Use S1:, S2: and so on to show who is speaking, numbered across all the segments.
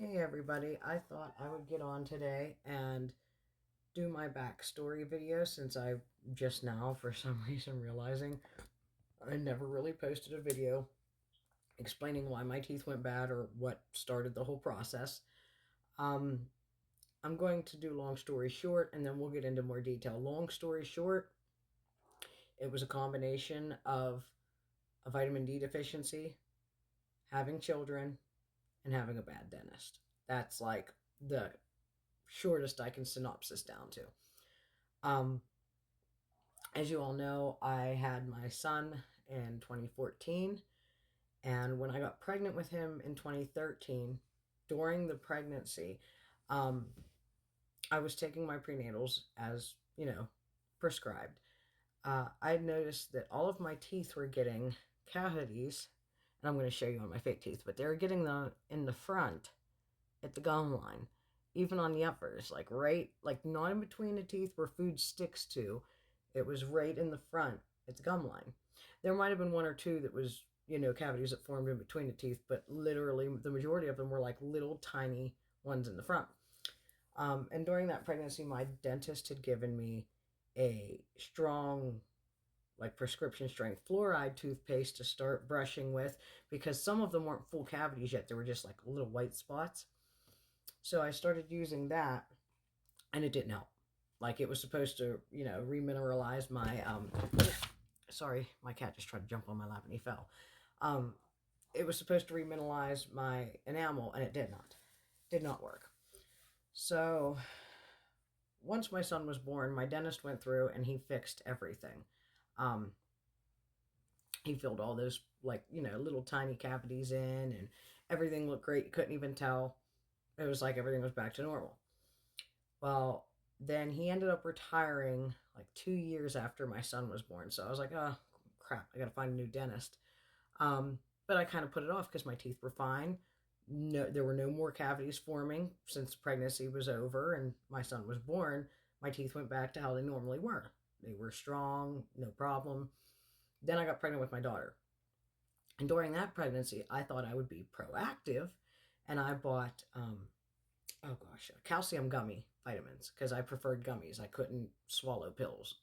S1: Hey everybody, I thought I would get on today and do my backstory video since I just now, for some reason, realizing I never really posted a video explaining why my teeth went bad or what started the whole process. Um, I'm going to do long story short and then we'll get into more detail. Long story short, it was a combination of a vitamin D deficiency, having children, and having a bad dentist. That's like the shortest I can synopsis down to. Um, as you all know, I had my son in 2014, and when I got pregnant with him in 2013, during the pregnancy, um, I was taking my prenatals as prescribed. I noticed that all of my teeth were getting cavities, and I'm going to show you on my fake teeth, but they were getting them in the front at the gum line, even on the uppers, like right, like not in between the teeth where food sticks to. It was right in the front at the gum line. There might have been one or two that was, cavities that formed in between the teeth, but literally the majority of them were like little tiny ones in the front. And during that pregnancy, my dentist had given me a strong, like prescription strength fluoride toothpaste to start brushing with because some of them weren't full cavities yet. They were just like little white spots. So I started using that, and it didn't help. Like it was supposed to, remineralize my. Sorry, my cat just tried to jump on my lap and he fell. Um, it was supposed to remineralize my enamel, and it did not. Did not work. So once my son was born, my dentist went through and he fixed everything. Um, he filled all those little tiny cavities in, and everything looked great. You couldn't even tell. It was like everything was back to normal. Well, then he ended up retiring like 2 years after my son was born. So I was like, oh, crap, I got to find a new dentist. But I kind of put it off because my teeth were fine. No, there were no more cavities forming since pregnancy was over and my son was born. My teeth went back to how they normally were. They were strong, no problem. Then I got pregnant with my daughter. And during that pregnancy, I thought I would be proactive and I bought oh gosh, calcium gummy vitamins because I preferred gummies. I couldn't swallow pills.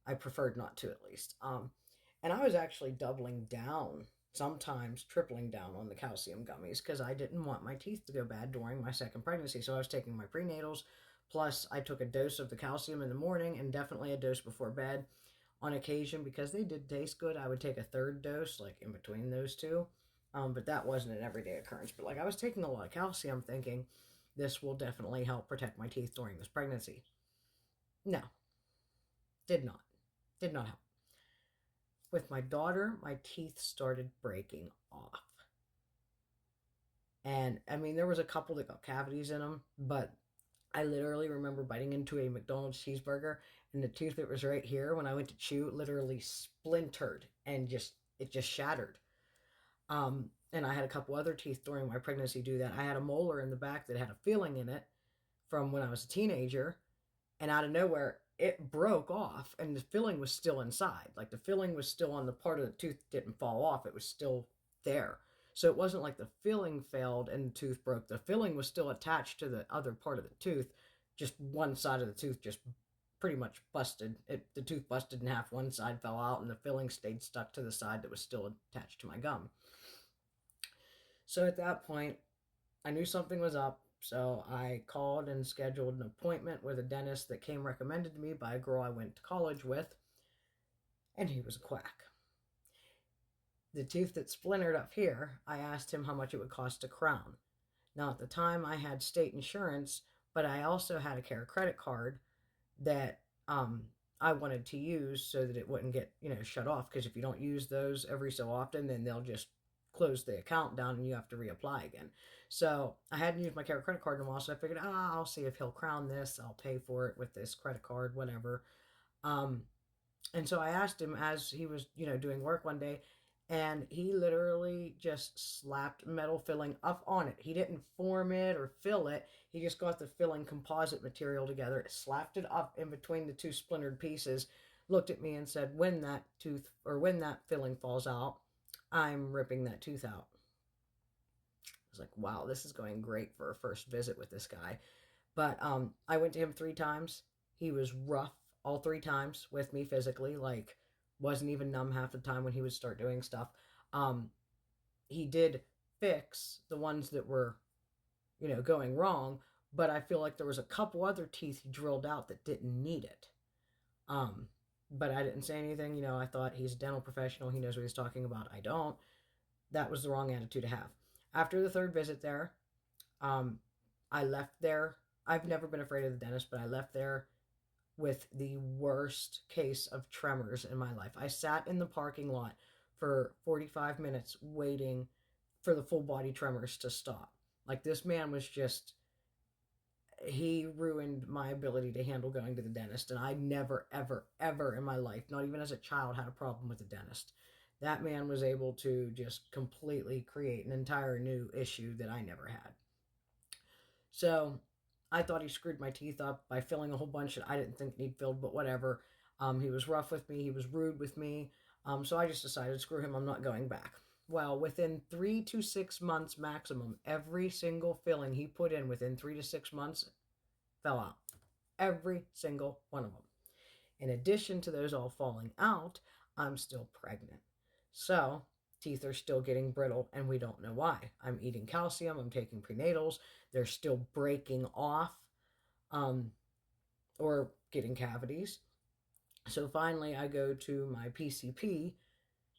S1: I preferred not to at least. And I was actually doubling down, sometimes tripling down on the calcium gummies because I didn't want my teeth to go bad during my second pregnancy. So I was taking my prenatals, plus I took a dose of the calcium in the morning and definitely a dose before bed. On occasion, because they did taste good, I would take a third dose, like in between those two. But that wasn't an everyday occurrence. But like I was taking a lot of calcium thinking this will definitely help protect my teeth during this pregnancy. No, did not. Did not help. With my daughter, my teeth started breaking off. And I mean, there was a couple that got cavities in them, but I literally remember biting into a McDonald's cheeseburger and the tooth that was right here when I went to chew literally splintered and just shattered. And I had a couple other teeth during my pregnancy do that. I had a molar in the back that had a filling in it from when I was a teenager, and out of nowhere it broke off and the filling was still inside. Like the filling was still on the part of the tooth that didn't fall off. It was still there. So it wasn't like the filling failed and the tooth broke. The filling was still attached to the other part of the tooth. Just one side of the tooth just pretty much busted. The tooth busted in half. One side fell out and the filling stayed stuck to the side that was still attached to my gum. So at that point, I knew something was up. So I called and scheduled an appointment with a dentist that came recommended to me by a girl I went to college with, and he was a quack. The tooth that splintered up here, I asked him how much it would cost to crown. Now, at the time, I had state insurance, but I also had a Care credit card that I wanted to use so that it wouldn't get, shut off. Because if you don't use those every so often, then they'll just close the account down and you have to reapply again. So I hadn't used my Care credit card in a while, so I figured, I'll see if he'll crown this. I'll pay for it with this credit card, whatever. Um, and so I asked him as he was, doing work one day, and he literally just slapped metal filling up on it. He didn't form it or fill it. He just got the filling composite material together, slapped it up in between the two splintered pieces, looked at me and said, when that tooth or when that filling falls out, I'm ripping that tooth out. was like, wow, this is going great for a first visit with this guy. But I went to him 3 times. He was rough all 3 times with me physically, like wasn't even numb half the time when he would start doing stuff. He did fix the ones that were, going wrong, but I feel like there was a couple other teeth he drilled out that didn't need it. But I didn't say anything. I thought he's a dental professional. He knows what he's talking about. I don't. That was the wrong attitude to have. After the 3rd visit there, I left there. I've never been afraid of the dentist, but I left there with the worst case of tremors in my life. I sat in the parking lot for 45 minutes waiting for the full body tremors to stop. Like, this man was just, he ruined my ability to handle going to the dentist. And I never, ever, ever in my life, not even as a child, had a problem with the dentist. That man was able to just completely create an entire new issue that I never had. So I thought he screwed my teeth up by filling a whole bunch that I didn't think need filled, but whatever. He was rough with me. He was rude with me. So I just decided, screw him, I'm not going back. Well, within 3 to 6 months maximum, every single filling he put in within 3 to 6 months fell out. Every single one of them. In addition to those all falling out, I'm still pregnant. So teeth are still getting brittle, and we don't know why. I'm eating calcium, I'm taking prenatals, they're still breaking off, or getting cavities. So finally I go to my PCP,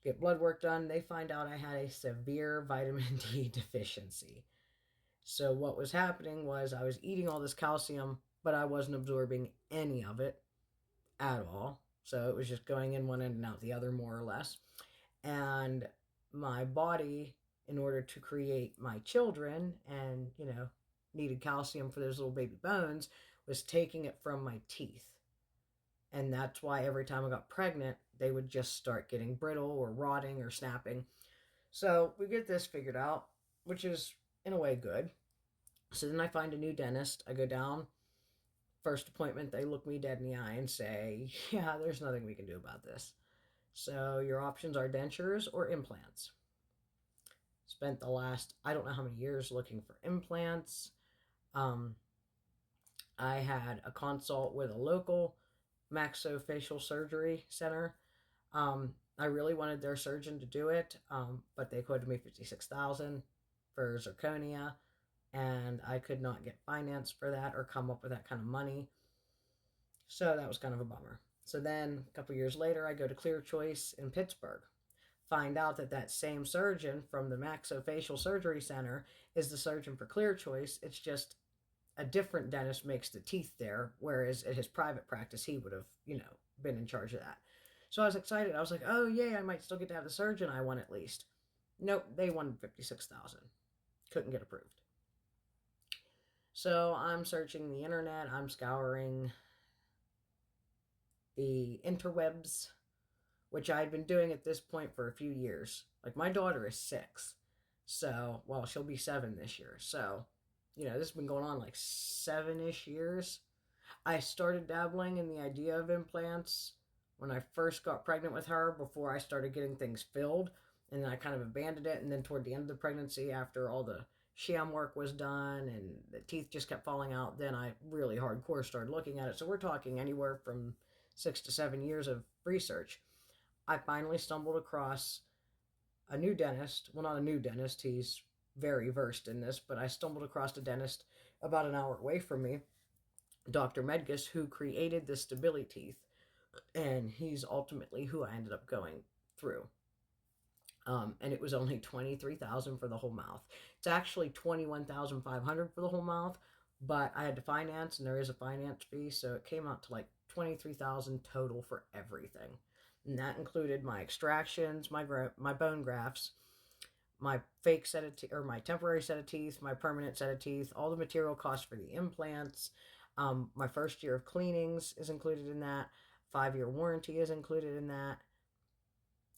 S1: get blood work done. They find out I had a severe vitamin D deficiency. So what was happening was I was eating all this calcium, but I wasn't absorbing any of it at all. So it was just going in one end and out the other, more or less. And my body, in order to create my children and, needed calcium for those little baby bones, was taking it from my teeth. And that's why every time I got pregnant, they would just start getting brittle or rotting or snapping. So we get this figured out, which is in a way good. So then I find a new dentist. I go down. First appointment, they look me dead in the eye and say, yeah, there's nothing we can do about this. So your options are dentures or implants. Spent the last, I don't know how many years looking for implants. I had a consult with a local maxillofacial surgery center. I really wanted their surgeon to do it, but they quoted me $56,000 for zirconia, and I could not get finance for that or come up with that kind of money. So that was kind of a bummer. So then a couple years later, I go to Clear Choice in Pittsburgh. Find out that same surgeon from the Maxillofacial Surgery Center is the surgeon for Clear Choice. It's just a different dentist makes the teeth there, whereas at his private practice, he would have, been in charge of that. So I was excited. I was like, oh, yay, I might still get to have the surgeon I want at least. Nope, they wanted $56,000. Couldn't get approved. So I'm searching the internet. I'm scouring the interwebs, which I had been doing at this point for a few years. Like, my daughter is 6. So, well, she'll be 7 this year. So, this has been going on like 7-ish years. I started dabbling in the idea of implants when I first got pregnant with her, before I started getting things filled. And then I kind of abandoned it. And then toward the end of the pregnancy, after all the sham work was done and the teeth just kept falling out, then I really hardcore started looking at it. So we're talking anywhere from 6 to 7 years of research. I finally stumbled across a new dentist. Well, not a new dentist. He's very versed in this, but I stumbled across a dentist about an hour away from me, Dr. Medgis, who created the Stability teeth, and he's ultimately who I ended up going through. And it was only $23,000 for the whole mouth. It's actually $21,500 for the whole mouth, but I had to finance, and there is a finance fee, so it came out to like $23,000 total for everything. And that included my extractions, my bone grafts, my fake set of teeth, or my temporary set of teeth, my permanent set of teeth, all the material costs for the implants. My first year of cleanings is included in that. 5-year warranty is included in that.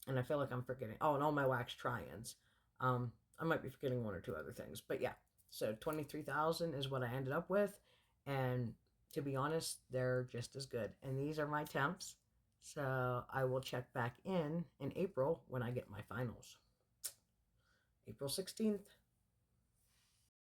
S1: And I feel like I'm forgetting. Oh, and all my wax try-ins. I might be forgetting 1 or 2 other things. But yeah, so $23,000 is what I ended up with. And to be honest, they're just as good. And these are my temps. So I will check back in April when I get my finals. April 16th.